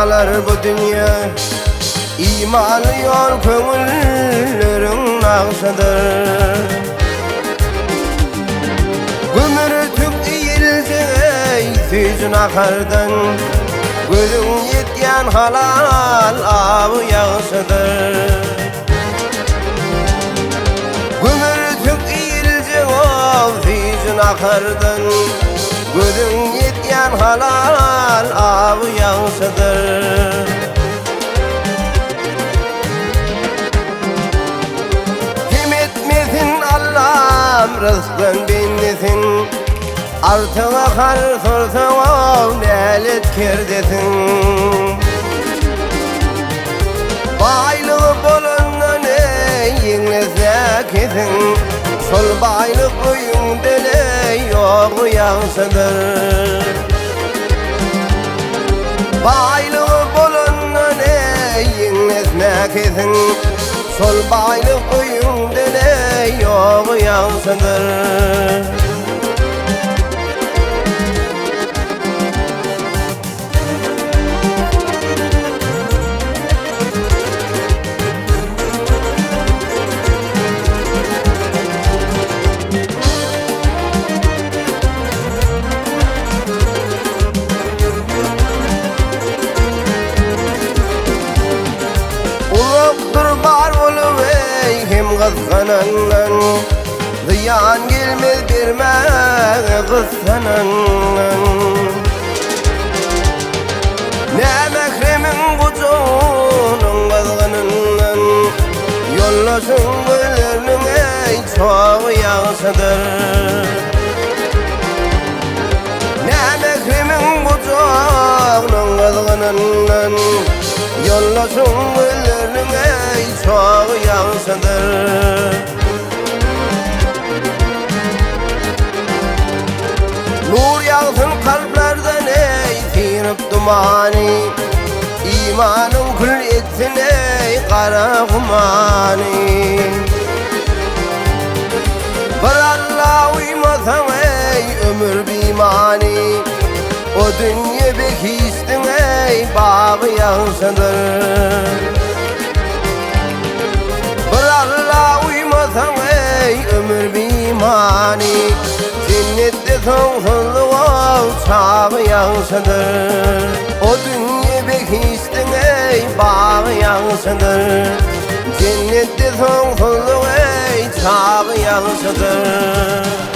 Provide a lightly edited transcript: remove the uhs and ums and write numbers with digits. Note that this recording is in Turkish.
dağlar bu dünya, imanı yol köngüllerin nağşıdır. Ömür tüm iyilcey süzün akardan, gözün yetken halal avı yağışıdır. Ömür tüm iyilcey süzün akardan, gözün yetken halal avı yağışıdır. Kim etmesin Allah'ım rızkın binnesin, artığa kar sorsa nelet kerdesin. Baylığı bolundan yenglesek edin, sol baylık uyum dele yoğu yansıdır. Baylığı bolundan yenglesek edin, sol baylık uyum dele yoğu yansıdır. Bar oluvey hem kızgınından, ziyan gelmez birme kızgınından. Ne mekremin kucuğunun kızgınından, yollasın güllerinin ey çoğu yağsıdır. Ne mekremin kucuğunun kızgınından, yollasın güllerinin ey çoğu yansıdır. Nur yağsın kalplerden ey sinip dumani, imanın kül etsin ey kara kumani. Bir Allah uymasan ey ömür bimani, o dünya bekistin ey bağı yansıdır. Bir Allah uymasan ey ömür bimani, cennette sonsuzluğa çağı yansıdır. O dünya bekistin ey bağı yansıdır. Cennette sonsuzluğa ey çağı yansıdır.